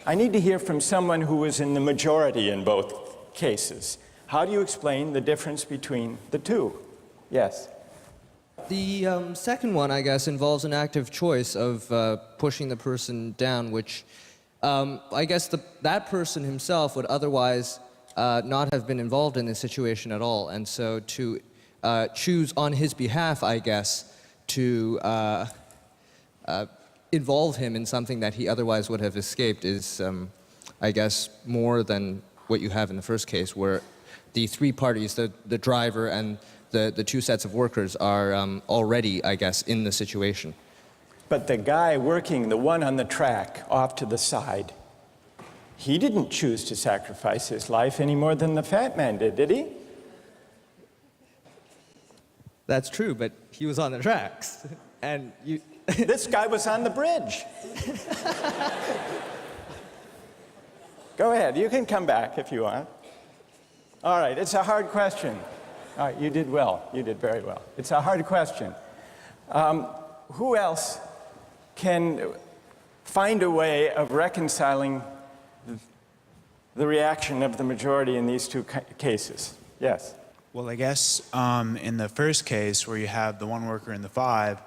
I need to hear from someone who was in the majority in both cases. How do you explain the difference between the two? Yes? The second one, I guess, involves an active choice of pushing the person down, which I guess that person himself would otherwise not have been involved in this situation at all. And so to choose on his behalf, I guess, to involve him in something that he otherwise would have escaped is, I guess, more than what you have in the first case, where the three parties, the driver and the two sets of workers, are already, I guess, in the situation. But the guy working, the one on the track off to the side, he didn't choose to sacrifice his life any more than the fat man did he? That's true, but he was on the tracks, and you... This guy was on the bridge. Go ahead, you can come back if you want. All right, it's a hard question. All right, you did well. You did very well. It's a hard question. Who else can find a way of reconciling the reaction of the majority in these two cases? Yes? Well, I guess in the first case, where you have the one worker and the five,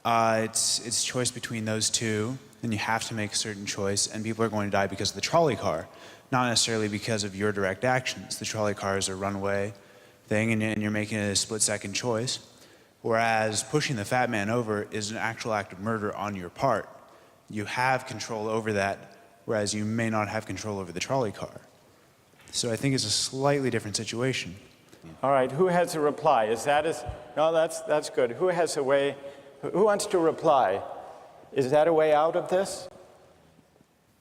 it's choice between those two, and you have to make a certain choice, and people are going to die because of the trolley car, not necessarily because of your direct actions. The trolley car is a runaway thing, and you're making a split-second choice, whereas pushing the fat man over is an actual act of murder on your part. You have control over that, whereas you may not have control over the trolley car. So I think it's a slightly different situation. All right, who has a reply? No, that's good. Who has a way, who wants to reply? Is that a way out of this?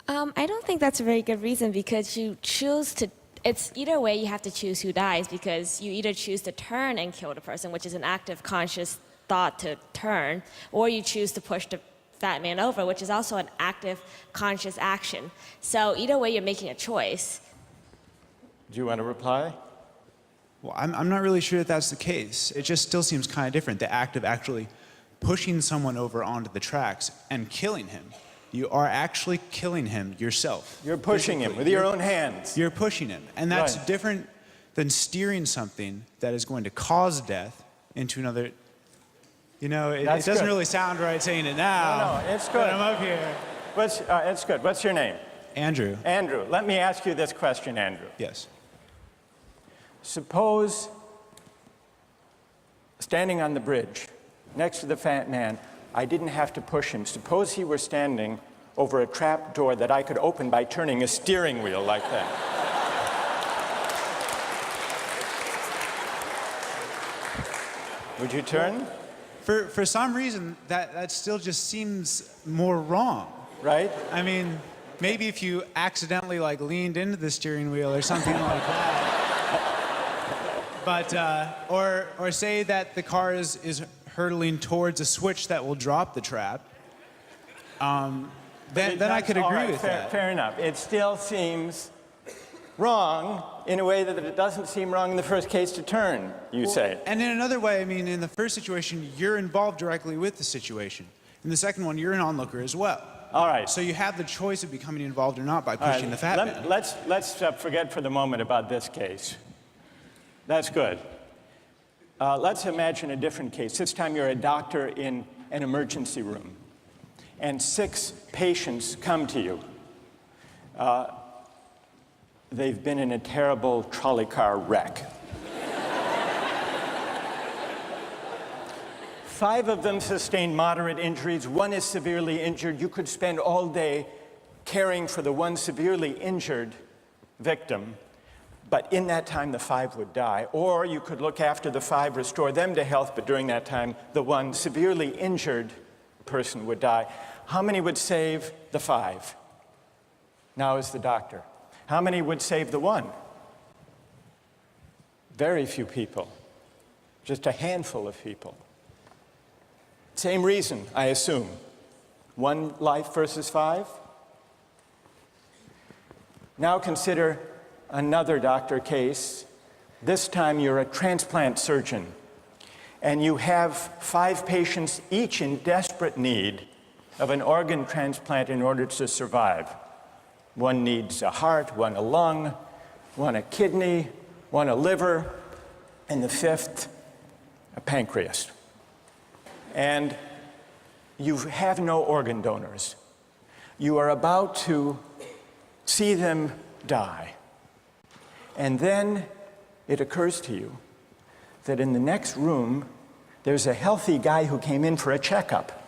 I don't think that's a very good reason, because you choose to, it's either way you have to choose who dies, because you either choose to turn and kill the person, which is an active conscious thought to turn, or you choose to push the fat man over, which is also an active conscious action. So either way you're making a choice. Do you want to reply? Well, I'm not really sure that that's the case. It just still seems kind of different, the act of actually pushing someone over onto the tracks and killing him. You are actually killing him yourself. You're pushing him with your own hands. You're pushing him. And that's Right. different than steering something that is going to cause death into another. You know, it doesn't good. really sound right saying it now. No, it's good. But I'm up here. It's good. What's your name? Andrew. Andrew. Let me ask you this question, Andrew. Yes. Suppose, standing on the bridge next to the fat man, I didn't have to push him. Suppose he were standing over a trap door that I could open by turning a steering wheel like that. Would you turn? For some reason, that still just seems more wrong. Right? I mean, maybe if you accidentally like leaned into the steering wheel or something like that. But, or say that the car is hurtling towards a switch that will drop the trap. Then I could agree with that. Fair enough. It still seems wrong in a way that it doesn't seem wrong in the first case to turn, you say. And in another way, I mean, in the first situation, you're involved directly with the situation. In the second one, you're an onlooker as well. All right. So you have the choice of becoming involved or not by pushing the fat man. Let's forget for the moment about this case. That's good. Let's imagine a different case. This time you're a doctor in an emergency room, and 6 patients come to you. They've been in a terrible trolley car wreck. 5 of them sustained moderate injuries. 1 is severely injured. You could spend all day caring for the 1 severely injured victim, but in that time the 5 would die. Or you could look after the 5, restore them to health, but during that time the 1 severely injured person would die. How many would save the 5? Now is the doctor. How many would save the 1? Very few people. Just a handful of people. Same reason, I assume. 1 life versus 5? Now consider another doctor case. This time you're a transplant surgeon, and you have 5 patients, each in desperate need of an organ transplant in order to survive. One needs a heart, one a lung, one a kidney, one a liver, and the fifth, a pancreas. And you have no organ donors. You are about to see them die. And then it occurs to you that in the next room, there's a healthy guy who came in for a checkup.